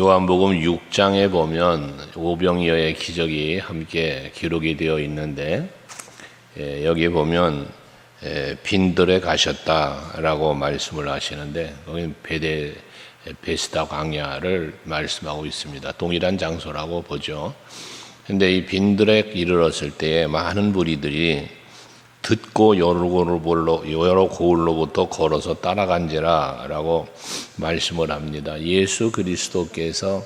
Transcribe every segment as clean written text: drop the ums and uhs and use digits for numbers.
요한복음 6장에 보면 오병이어의 기적이 함께 기록이 되어 있는데 여기 보면 빈들에 가셨다라고 말씀을 하시는데 거기 베스다 광야를 말씀하고 있습니다. 동일한 장소라고 보죠. 근데 이 빈들에 이르렀을 때에 많은 무리들이 듣고 여러 고을로부터 걸어서 따라간지라라고 말씀을 합니다. 예수 그리스도께서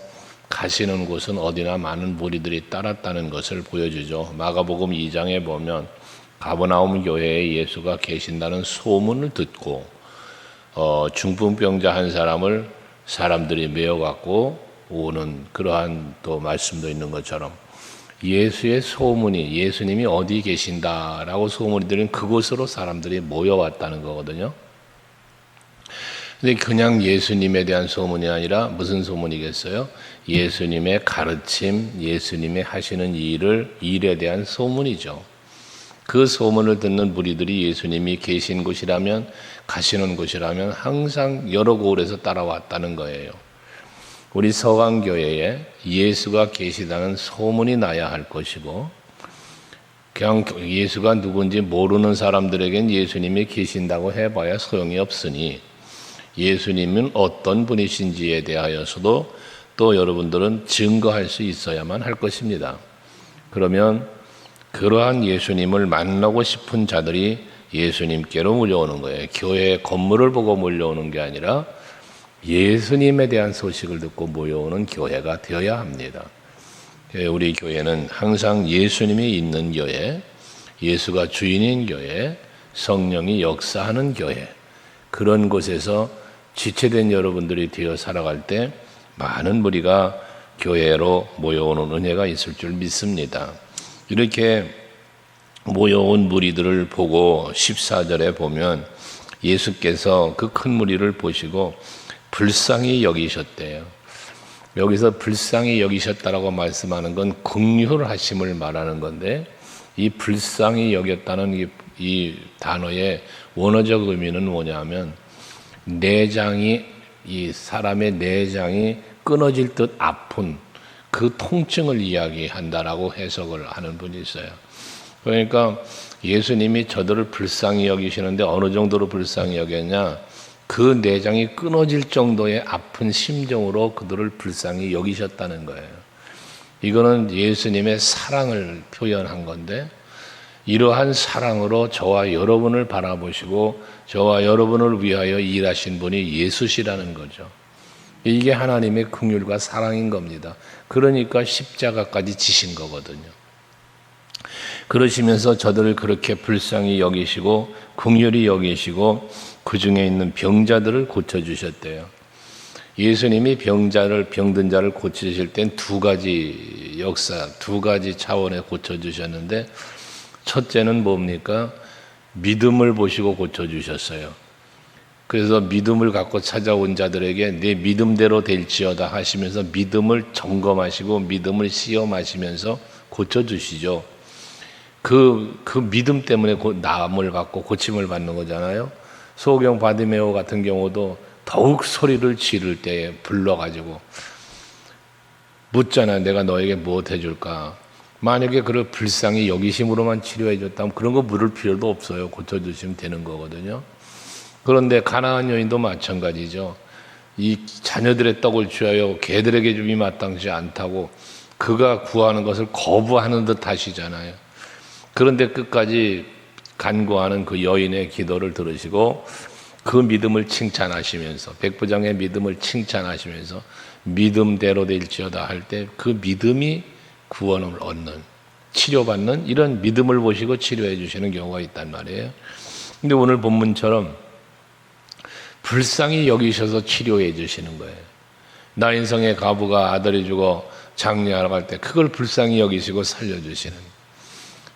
가시는 곳은 어디나 많은 무리들이 따랐다는 것을 보여주죠. 마가복음 2장에 보면 가버나움 교회에 예수가 계신다는 소문을 듣고 중풍병자 한 사람을 사람들이 메어갖고 오는 그러한 또 말씀도 있는 것처럼 예수의 소문이 예수님이 어디 계신다라고 소문이 들은 그곳으로 사람들이 모여왔다는 거거든요. 근데 그냥 예수님에 대한 소문이 아니라 무슨 소문이겠어요? 예수님의 가르침, 예수님의 하시는 일에 대한 소문이죠. 그 소문을 듣는 무리들이 예수님이 계신 곳이라면, 가시는 곳이라면 항상 여러 고을에서 따라왔다는 거예요. 우리 서강교회에 예수가 계시다는 소문이 나야 할 것이고, 그냥 예수가 누군지 모르는 사람들에겐 예수님이 계신다고 해봐야 소용이 없으니 예수님은 어떤 분이신지에 대하여서도 또 여러분들은 증거할 수 있어야만 할 것입니다. 그러면 그러한 예수님을 만나고 싶은 자들이 예수님께로 몰려오는 거예요. 교회 건물을 보고 몰려오는 게 아니라 예수님에 대한 소식을 듣고 모여오는 교회가 되어야 합니다. 우리 교회는 항상 예수님이 있는 교회, 예수가 주인인 교회, 성령이 역사하는 교회, 그런 곳에서 지체된 여러분들이 되어 살아갈 때 많은 무리가 교회로 모여오는 은혜가 있을 줄 믿습니다. 이렇게 모여온 무리들을 보고 14절에 보면 예수께서 그 큰 무리를 보시고 불쌍히 여기셨대요. 여기서 불쌍히 여기셨다라고 말씀하는 건 긍휼하심을 말하는 건데, 이 불쌍히 여겼다는 이 단어의 원어적 의미는 뭐냐면 이 사람의 내장이 끊어질 듯 아픈 그 통증을 이야기한다라고 해석을 하는 분이 있어요. 그러니까 예수님이 저들을 불쌍히 여기시는데 어느 정도로 불쌍히 여겼냐? 그 내장이 끊어질 정도의 아픈 심정으로 그들을 불쌍히 여기셨다는 거예요. 이거는 예수님의 사랑을 표현한 건데, 이러한 사랑으로 저와 여러분을 바라보시고 저와 여러분을 위하여 일하신 분이 예수시라는 거죠. 이게 하나님의 긍휼과 사랑인 겁니다. 그러니까 십자가까지 지신 거거든요. 그러시면서 저들을 그렇게 불쌍히 여기시고 긍휼히 여기시고 그 중에 있는 병자들을 고쳐주셨대요. 예수님이 병든 자를 고치실 땐 두 가지 차원에 고쳐주셨는데, 첫째는 뭡니까? 믿음을 보시고 고쳐주셨어요. 그래서 믿음을 갖고 찾아온 자들에게 내 믿음대로 될지어다 하시면서 믿음을 점검하시고 믿음을 시험하시면서 고쳐주시죠. 그 믿음 때문에 나음을 받고 고침을 받는 거잖아요. 소경 바디메오 같은 경우도 더욱 소리를 지를 때에 불러가지고 묻잖아요. 내가 너에게 무엇 해줄까? 만약에 그를 불쌍히 여기심으로만 치료해 줬다면 그런 거 물을 필요도 없어요. 고쳐주시면 되는 거거든요. 그런데 가나안 여인도 마찬가지죠. 이 자녀들의 떡을 취하여 개들에게 줌이 마땅치 않다고 그가 구하는 것을 거부하는 듯 하시잖아요. 그런데 끝까지 간구하는 그 여인의 기도를 들으시고 그 믿음을 칭찬하시면서, 백부장의 믿음을 칭찬하시면서 믿음대로 될지어다 할 때 그 믿음이 구원을 얻는, 치료받는 이런 믿음을 보시고 치료해 주시는 경우가 있단 말이에요. 근데 오늘 본문처럼 불쌍히 여기셔서 치료해 주시는 거예요. 나인성의 과부가 아들이 죽어 장례하러 갈 때 그걸 불쌍히 여기시고 살려주시는,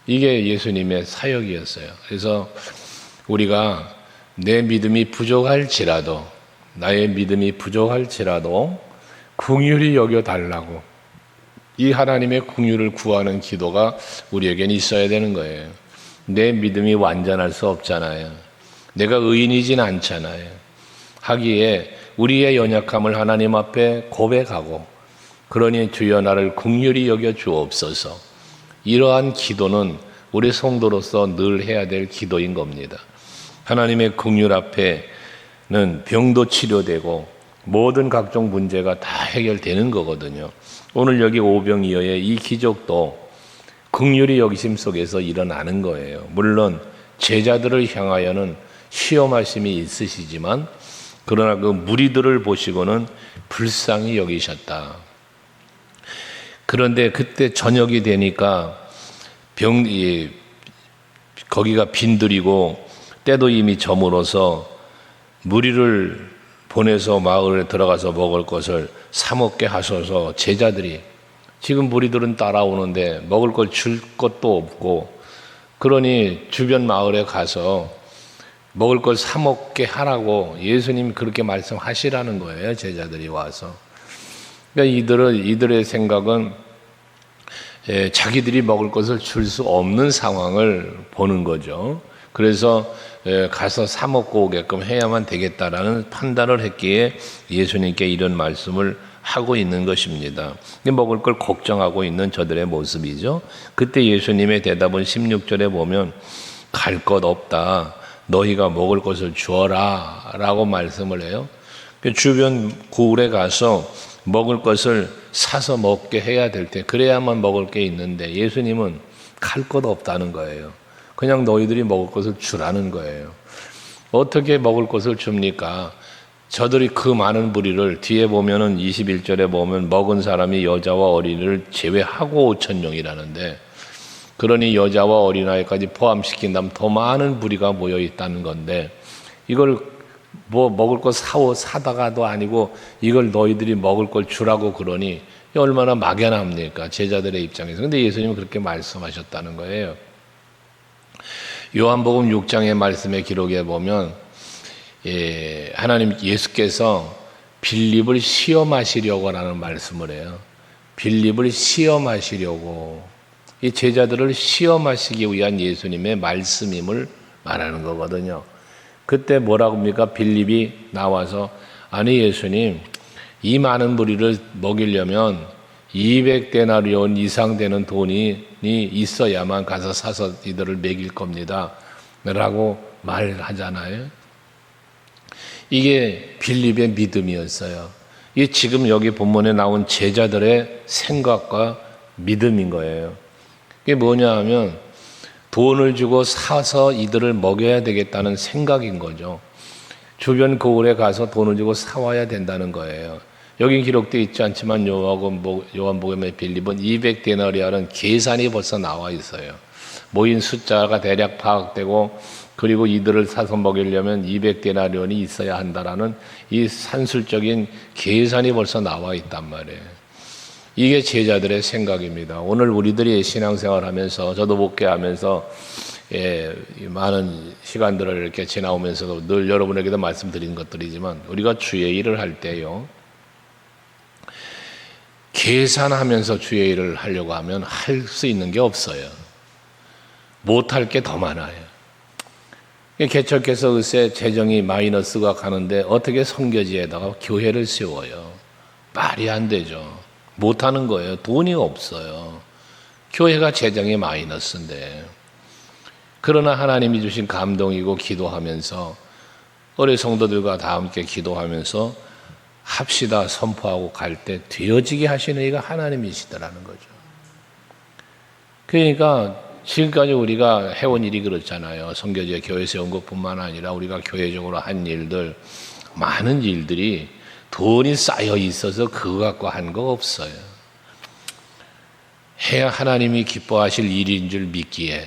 이게 예수님의 사역이었어요. 그래서 우리가 내 믿음이 부족할지라도, 나의 믿음이 부족할지라도 긍휼히 여겨달라고, 이 하나님의 긍휼을 구하는 기도가 우리에겐 있어야 되는 거예요. 내 믿음이 완전할 수 없잖아요. 내가 의인이진 않잖아요. 하기에 우리의 연약함을 하나님 앞에 고백하고 그러니 주여 나를 긍휼히 여겨 주옵소서. 이러한 기도는 우리 성도로서 늘 해야 될 기도인 겁니다. 하나님의 긍휼 앞에는 병도 치료되고 모든 각종 문제가 다 해결되는 거거든요. 오늘 여기 오병이어의 이 기적도 긍휼히 여기심 속에서 일어나는 거예요. 물론 제자들을 향하여는 시험하심이 있으시지만 그러나 그 무리들을 보시고는 불쌍히 여기셨다. 그런데 그때 저녁이 되니까 거기가 빈들이고 때도 이미 저물어서 무리를 보내서 마을에 들어가서 먹을 것을 사 먹게 하셔서 제자들이 지금 무리들은 따라오는데 먹을 걸 줄 것도 없고 그러니 주변 마을에 가서 먹을 걸 사 먹게 하라고 예수님이 그렇게 말씀하시라는 거예요. 제자들이 와서. 그러니까 이들의 생각은 자기들이 먹을 것을 줄 수 없는 상황을 보는 거죠. 그래서 가서 사 먹고 오게끔 해야만 되겠다라는 판단을 했기에 예수님께 이런 말씀을 하고 있는 것입니다. 먹을 걸 걱정하고 있는 저들의 모습이죠. 그때 예수님의 대답은 16절에 보면 갈 것 없다. 너희가 먹을 것을 주어라 라고 말씀을 해요. 주변 고을에 가서 먹을 것을 사서 먹게 해야 될 때 그래야만 먹을 게 있는데 예수님은 갈 것 없다는 거예요. 그냥 너희들이 먹을 것을 주라는 거예요. 어떻게 먹을 것을 줍니까? 저들이 그 많은 무리를 뒤에 보면은 21절에 보면 먹은 사람이 여자와 어린이를 제외하고 5,000명이라는데 그러니 여자와 어린아이까지 포함시킨다면 더 많은 무리가 모여 있다는 건데 이걸 뭐 먹을 거 사다가도 아니고 이걸 너희들이 먹을 걸 주라고 그러니 얼마나 막연합니까? 제자들의 입장에서. 근데 예수님은 그렇게 말씀하셨다는 거예요. 요한복음 6장의 말씀의 기록에 보면 하나님 예수께서 빌립을 시험하시려고 라는 말씀을 해요. 빌립을 시험하시려고. 이 제자들을 시험하시기 위한 예수님의 말씀임을 말하는 거거든요. 그때 뭐라고 합니까? 빌립이 나와서 아니 예수님 이 많은 무리를 먹이려면 200데나리온 이상 되는 돈이 있어야만 가서 사서 이들을 먹일 겁니다 라고 말하잖아요. 이게 빌립의 믿음이었어요. 이게 지금 여기 본문에 나온 제자들의 생각과 믿음인 거예요. 이게 뭐냐 하면 돈을 주고 사서 이들을 먹여야 되겠다는 생각인 거죠. 주변 고을에 가서 돈을 주고 사와야 된다는 거예요. 여기 기록되어 있지 않지만 요한복음의 빌립은 200데나리온은 계산이 벌써 나와 있어요. 모인 숫자가 대략 파악되고 그리고 이들을 사서 먹이려면 200데나리온이 있어야 한다라는 이 산술적인 계산이 벌써 나와 있단 말이에요. 이게 제자들의 생각입니다. 오늘 우리들이 신앙생활 하면서 저도 목회하면서 많은 시간들을 이렇게 지나오면서도 늘 여러분에게도 말씀드린 것들이지만 우리가 주의 일을 할 때요. 계산하면서 주의 일을 하려고 하면 할 수 있는 게 없어요. 못할 게 더 많아요. 개척해서 의세 재정이 마이너스가 가는데 어떻게 선교지에다가 교회를 세워요? 말이 안 되죠. 못하는 거예요. 돈이 없어요. 교회가 재정이 마이너스인데. 그러나 하나님이 주신 감동이고 기도하면서 우리 성도들과 다 함께 기도하면서 합시다 선포하고 갈 때 되어지게 하시는 이가 하나님이시더라는 거죠. 그러니까 지금까지 우리가 해온 일이 그렇잖아요. 선교제 교회 세운 것뿐만 아니라 우리가 교회적으로 한 일들 많은 일들이 돈이 쌓여 있어서 그거 갖고 한 거 없어요. 해야 하나님이 기뻐하실 일인 줄 믿기에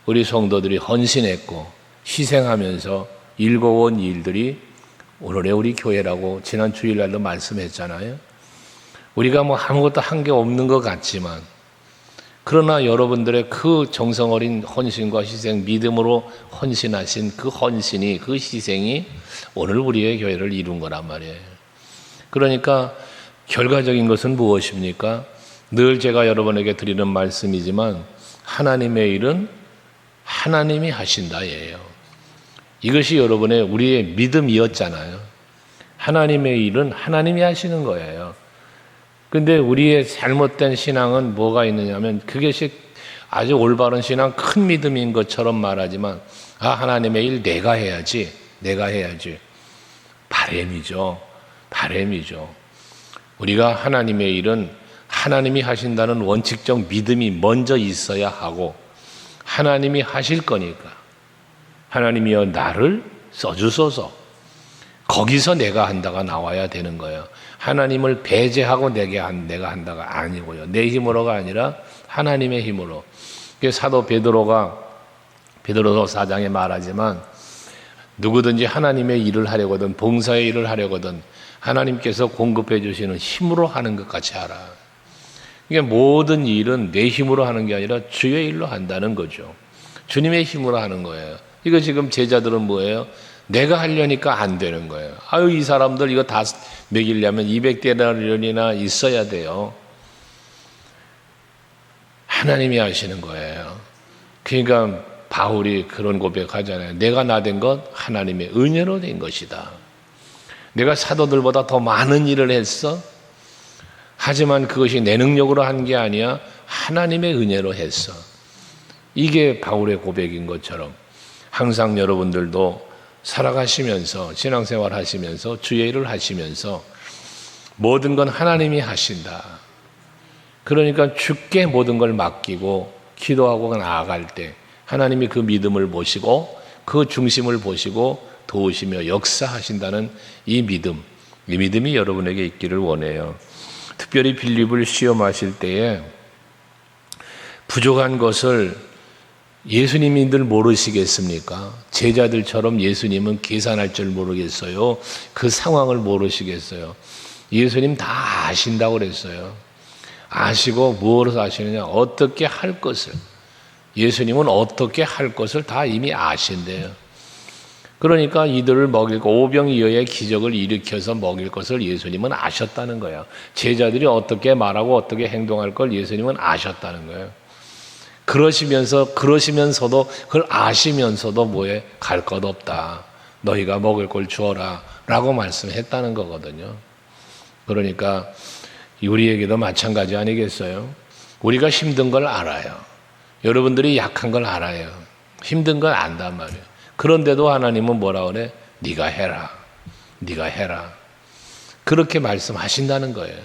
우리 성도들이 헌신했고 희생하면서 일궈온 일들이 오늘의 우리 교회라고 지난 주일날도 말씀했잖아요. 우리가 뭐 아무것도 한 게 없는 것 같지만 그러나 여러분들의 그 정성 어린 헌신과 희생, 믿음으로 헌신하신 그 헌신이, 그 희생이 오늘 우리의 교회를 이룬 거란 말이에요. 그러니까 결과적인 것은 무엇입니까? 늘 제가 여러분에게 드리는 말씀이지만 하나님의 일은 하나님이 하신다예요. 이것이 여러분의 우리의 믿음이었잖아요. 하나님의 일은 하나님이 하시는 거예요. 근데 우리의 잘못된 신앙은 뭐가 있느냐면 그것이 아주 올바른 신앙, 큰 믿음인 것처럼 말하지만 하나님의 일 내가 해야지. 바램이죠. 우리가 하나님의 일은 하나님이 하신다는 원칙적 믿음이 먼저 있어야 하고 하나님이 하실 거니까 하나님이여 나를 써주소서. 거기서 내가 한다가 나와야 되는 거예요. 하나님을 배제하고 내가 한다가 아니고요. 내 힘으로가 아니라 하나님의 힘으로. 사도 베드로가 베드로서 4장에 말하지만 누구든지 하나님의 일을 하려거든 봉사의 일을 하려거든 하나님께서 공급해 주시는 힘으로 하는 것 같이 하라. 이게 모든 일은 내 힘으로 하는 게 아니라 주의 일로 한다는 거죠. 주님의 힘으로 하는 거예요. 이거 지금 제자들은 뭐예요? 내가 하려니까 안 되는 거예요. 이 사람들 이거 다 먹이려면 200데나리온이나 있어야 돼요. 하나님이 하시는 거예요. 그러니까 바울이 그런 고백하잖아요. 내가 나된 것 하나님의 은혜로 된 것이다. 내가 사도들보다 더 많은 일을 했어. 하지만 그것이 내 능력으로 한 게 아니야. 하나님의 은혜로 했어. 이게 바울의 고백인 것처럼 항상 여러분들도 살아가시면서 신앙생활 하시면서 주의 일을 하시면서 모든 건 하나님이 하신다. 그러니까 주께 모든 걸 맡기고 기도하고 나아갈 때 하나님이 그 믿음을 보시고 그 중심을 보시고 도우시며 역사하신다는 이 믿음이 여러분에게 있기를 원해요. 특별히 빌립을 시험하실 때에 부족한 것을 예수님이 늘 모르시겠습니까? 제자들처럼 예수님은 계산할 줄 모르겠어요. 그 상황을 모르시겠어요. 예수님 다 아신다고 그랬어요. 아시고 무엇을 아시느냐? 어떻게 할 것을. 예수님은 어떻게 할 것을 다 이미 아신대요. 그러니까 이들을 먹일 오병이어의 기적을 일으켜서 먹일 것을 예수님은 아셨다는 거예요. 제자들이 어떻게 말하고 어떻게 행동할 걸 예수님은 아셨다는 거예요. 그러시면서도 그걸 아시면서도 뭐에 갈 것 없다. 너희가 먹을 걸 주어라 라고 말씀했다는 거거든요. 그러니까 우리에게도 마찬가지 아니겠어요? 우리가 힘든 걸 알아요. 여러분들이 약한 걸 알아요. 힘든 걸 안단 말이에요. 그런데도 하나님은 뭐라 그래? 네가 해라. 그렇게 말씀하신다는 거예요.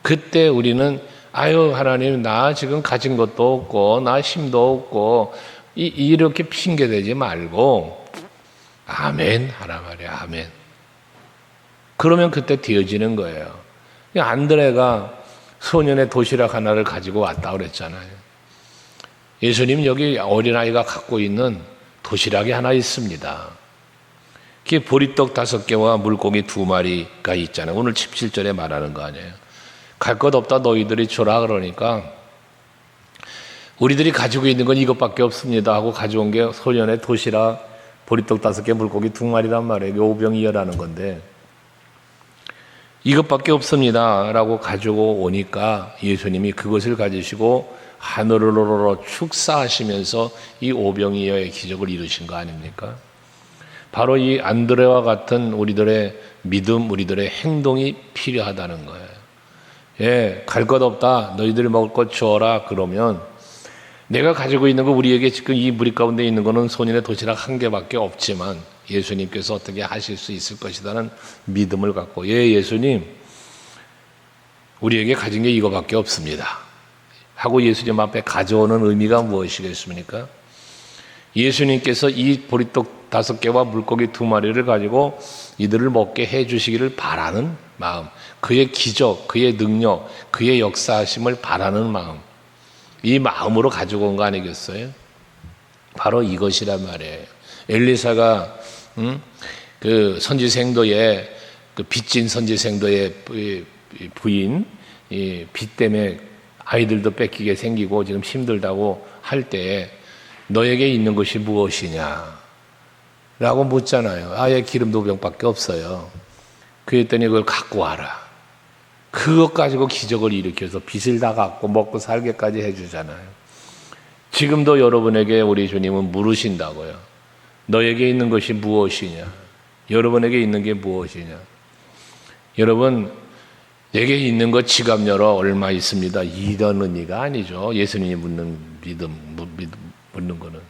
그때 우리는 하나님 나 지금 가진 것도 없고 나 힘도 없고 이렇게 핑계대지 말고 아멘 하라 말이야. 아멘. 그러면 그때 되어지는 거예요. 안드레가 소년의 도시락 하나를 가지고 왔다 그랬잖아요. 예수님 여기 어린아이가 갖고 있는 도시락이 하나 있습니다. 그게 보리떡 5개와 물고기 2마리가 있잖아요. 오늘 17절에 말하는 거 아니에요. 갈 것 없다 너희들이 줘라 그러니까 우리들이 가지고 있는 건 이것밖에 없습니다 하고 가져온 게 소년의 도시락 보리떡 5개 물고기 2마리란 말이에요. 오병이어라는 건데 이것밖에 없습니다 라고 가지고 오니까 예수님이 그것을 가지시고 하늘으로 축사하시면서 이 오병이어의 기적을 이루신 거 아닙니까? 바로 이 안드레와 같은 우리들의 믿음, 우리들의 행동이 필요하다는 거예요. 갈 것 없다. 너희들이 먹을 것 주어라. 그러면 내가 가지고 있는 거 우리에게 지금 이 무리 가운데 있는 거는 소년의 도시락 1개밖에 없지만 예수님께서 어떻게 하실 수 있을 것이라는 믿음을 갖고 예수님 우리에게 가진 게 이거밖에 없습니다 하고 예수님 앞에 가져오는 의미가 무엇이겠습니까? 예수님께서 이 보리떡 5개와 물고기 2마리를 가지고 이들을 먹게 해주시기를 바라는 마음, 그의 기적, 그의 능력, 그의 역사하심을 바라는 마음, 이 마음으로 가지고 온 거 아니겠어요? 바로 이것이란 말이에요. 엘리사가 그 선지생도의 그 빚진 선지생도의 부인 빚 때문에 아이들도 뺏기게 생기고 지금 힘들다고 할 때 너에게 있는 것이 무엇이냐 라고 묻잖아요. 아예 기름 2병밖에 없어요. 그랬더니 그걸 갖고 와라. 그것 가지고 기적을 일으켜서 빚을 다 갚고 먹고 살게까지 해주잖아요. 지금도 여러분에게 우리 주님은 물으신다고요. 너에게 있는 것이 무엇이냐? 여러분에게 있는 게 무엇이냐? 여러분 내게 있는 거 지갑 열어 얼마 있습니다. 이런 의미가 아니죠. 예수님이 묻는 묻는 거는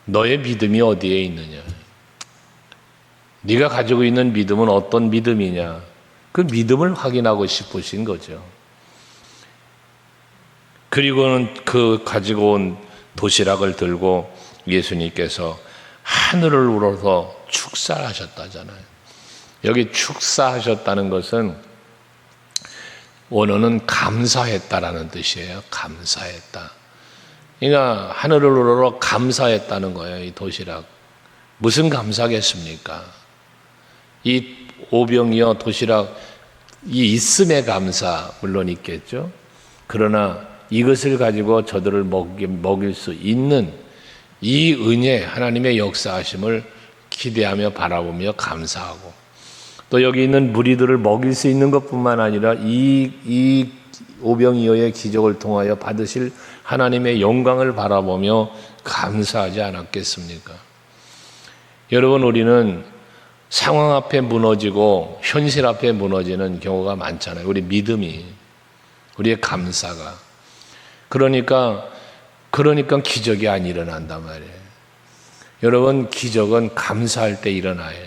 너의 믿음이 어디에 있느냐. 네가 가지고 있는 믿음은 어떤 믿음이냐. 그 믿음을 확인하고 싶으신 거죠. 그리고는 그 가지고 온 도시락을 들고 예수님께서 하늘을 우러서 축사하셨다잖아요. 여기 축사하셨다는 것은 원어는 감사했다라는 뜻이에요. 감사했다. 그러니까 하늘을 우러러 감사했다는 거예요. 이 도시락. 무슨 감사겠습니까? 이 오병이어 도시락 이 있음의 감사 물론 있겠죠. 그러나 이것을 가지고 저들을 먹일 수 있는 이 은혜 하나님의 역사하심을 기대하며 바라보며 감사하고 또 여기 있는 무리들을 먹일 수 있는 것뿐만 아니라 이 오병이어의 기적을 통하여 받으실 하나님의 영광을 바라보며 감사하지 않았겠습니까? 여러분, 우리는 상황 앞에 무너지고 현실 앞에 무너지는 경우가 많잖아요. 우리 믿음이, 우리의 감사가. 그러니까 기적이 안 일어난단 말이에요. 여러분, 기적은 감사할 때 일어나요.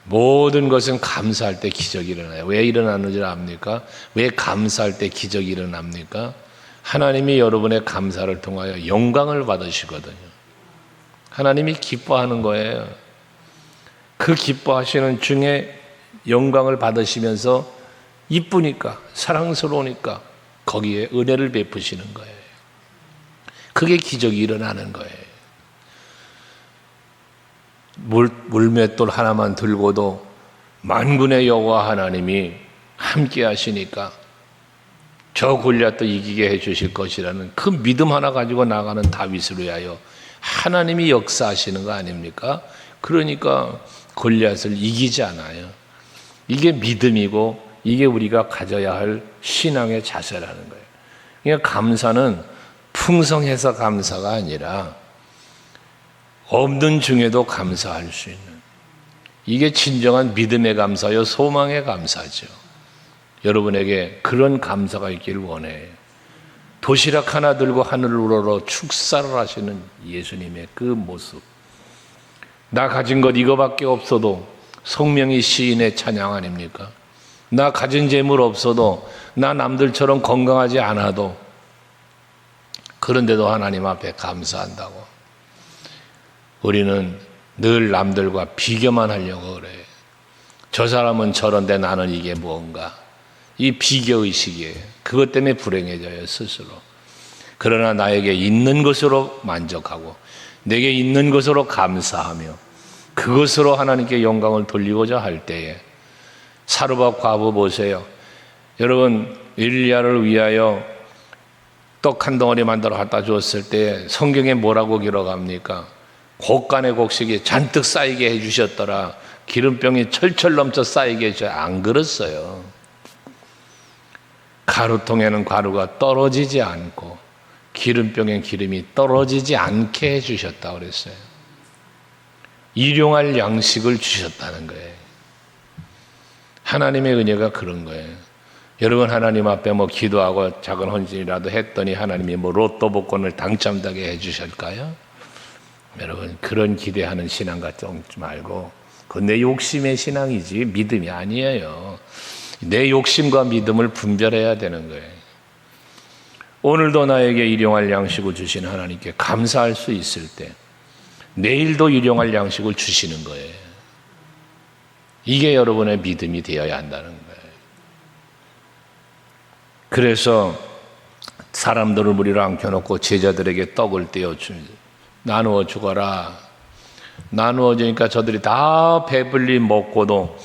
모든 것은 감사할 때 기적이 일어나요. 왜 일어나는 줄 압니까? 왜 감사할 때 기적이 일어납니까? 하나님이 여러분의 감사를 통하여 영광을 받으시거든요. 하나님이 기뻐하는 거예요. 그 기뻐하시는 중에 영광을 받으시면서 이쁘니까, 사랑스러우니까 거기에 은혜를 베푸시는 거예요. 그게 기적이 일어나는 거예요. 물맷돌 하나만 들고도 만군의 여호와 하나님이 함께 하시니까 저 골리앗도 이기게 해 주실 것이라는 그 믿음 하나 가지고 나가는 다윗을 위하여 하나님이 역사하시는 거 아닙니까? 그러니까 골리앗을 이기지 않아요. 이게 믿음이고 이게 우리가 가져야 할 신앙의 자세라는 거예요. 그러니까 감사는 풍성해서 감사가 아니라 없는 중에도 감사할 수 있는, 이게 진정한 믿음의 감사요 소망의 감사죠. 여러분에게 그런 감사가 있기를 원해요. 도시락 하나 들고 하늘을 우러러 축사를 하시는 예수님의 그 모습. 나 가진 것 이거밖에 없어도 성명이 시인의 찬양 아닙니까? 나 가진 재물 없어도, 나 남들처럼 건강하지 않아도, 그런데도 하나님 앞에 감사한다고. 우리는 늘 남들과 비교만 하려고 그래요. 저 사람은 저런데 나는 이게 뭔가. 이 비교의식이에요. 그것 때문에 불행해져요, 스스로. 그러나 나에게 있는 것으로 만족하고 내게 있는 것으로 감사하며 그것으로 하나님께 영광을 돌리고자 할 때에, 사르밧 과부 보세요. 여러분, 엘리야를 위하여 떡 한 덩어리 만들어 갖다 주었을 때 성경에 뭐라고 기록합니까? 곡간의 곡식이 잔뜩 쌓이게 해주셨더라. 기름병이 철철 넘쳐 쌓이게 해주셔. 안 그랬어요. 가루통에는 가루가 떨어지지 않고 기름병엔 기름이 떨어지지 않게 해주셨다 그랬어요. 일용할 양식을 주셨다는 거예요. 하나님의 은혜가 그런 거예요. 여러분, 하나님 앞에 기도하고 작은 헌신이라도 했더니 하나님이 로또 복권을 당첨되게 해주실까요? 여러분, 그런 기대하는 신앙 같지 말고, 그건 내 욕심의 신앙이지 믿음이 아니에요. 내 욕심과 믿음을 분별해야 되는 거예요. 오늘도 나에게 일용할 양식을 주신 하나님께 감사할 수 있을 때 내일도 일용할 양식을 주시는 거예요. 이게 여러분의 믿음이 되어야 한다는 거예요. 그래서 사람들을 무리로 앉혀놓고 제자들에게 떡을 떼어 나누어 주거라. 나누어 주니까 저들이 다 배불리 먹고도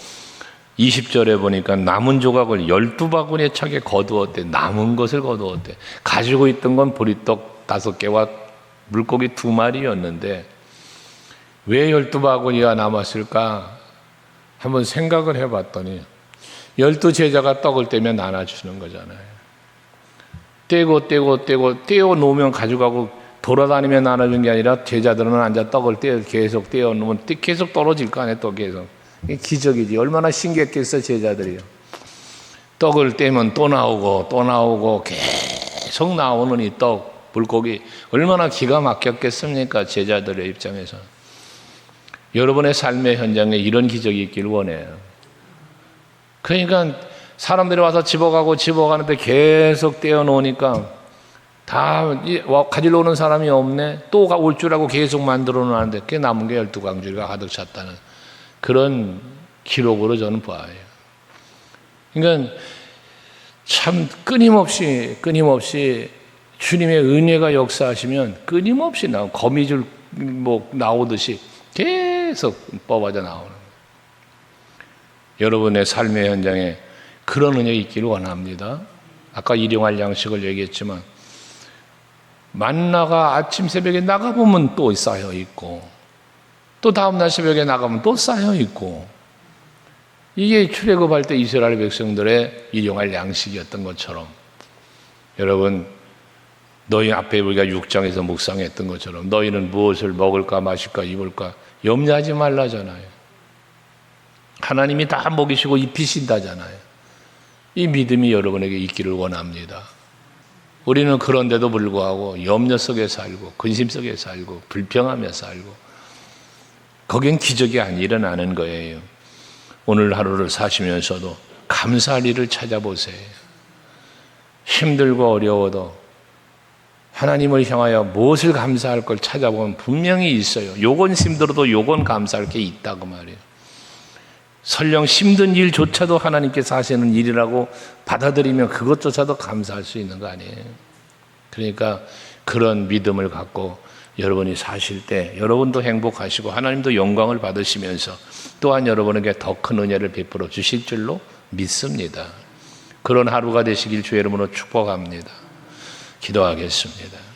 20절에 보니까 남은 조각을 12바구니에 차게 거두었대. 남은 것을 거두었대. 가지고 있던 건 보리떡 5개와 물고기 2마리였는데 왜 12바구니가 남았을까? 한번 생각을 해봤더니 12제자가 떡을 떼면 나눠주는 거잖아요. 떼어 놓으면 가져가고 돌아다니며 나눠준 게 아니라 제자들은 앉아 떡을 계속 떼어 놓으면 계속 떨어질 거 아니에요. 또 계속. 기적이지. 얼마나 신기했겠어 제자들이요. 떡을 떼면 또 나오고 또 나오고 계속 나오는 이 떡, 물고기 얼마나 기가 막혔겠습니까? 제자들의 입장에서. 여러분의 삶의 현장에 이런 기적이 있길 원해요. 그러니까 사람들이 와서 집어가는데 계속 떼어놓으니까 다 가지러 오는 사람이 없네. 또 올 줄 알고 계속 만들어 놓았는데 그 남은 게 12광주리가 가득 찼다는 그런 기록으로 저는 봐요. 그러니까 참 끊임없이 주님의 은혜가 역사하시면 끊임없이 거미줄 나오듯이 계속 뽑아져 나오는 거예요. 여러분의 삶의 현장에 그런 은혜가 있기를 원합니다. 아까 일용할 양식을 얘기했지만 만나가 아침 새벽에 나가보면 또 쌓여 있고 또 다음날 새벽에 나가면 또 쌓여 있고 이게 출애굽할 때 이스라엘 백성들의 일용할 양식이었던 것처럼 여러분 너희 앞에 우리가 6장에서 묵상했던 것처럼 너희는 무엇을 먹을까 마실까 입을까 염려하지 말라잖아요. 하나님이 다 먹이시고 입히신다잖아요. 이 믿음이 여러분에게 있기를 원합니다. 우리는 그런데도 불구하고 염려 속에 살고 근심 속에 살고 불평하며 살고 거긴 기적이 안 일어나는 거예요. 오늘 하루를 사시면서도 감사할 일을 찾아보세요. 힘들고 어려워도 하나님을 향하여 무엇을 감사할 걸 찾아보면 분명히 있어요. 요건 힘들어도 요건 감사할 게 있다고 말이에요. 설령 힘든 일조차도 하나님께서 하시는 일이라고 받아들이면 그것조차도 감사할 수 있는 거 아니에요. 그러니까 그런 믿음을 갖고 여러분이 사실 때 여러분도 행복하시고 하나님도 영광을 받으시면서 또한 여러분에게 더 큰 은혜를 베풀어 주실 줄로 믿습니다. 그런 하루가 되시길 주의 이름으로 축복합니다. 기도하겠습니다.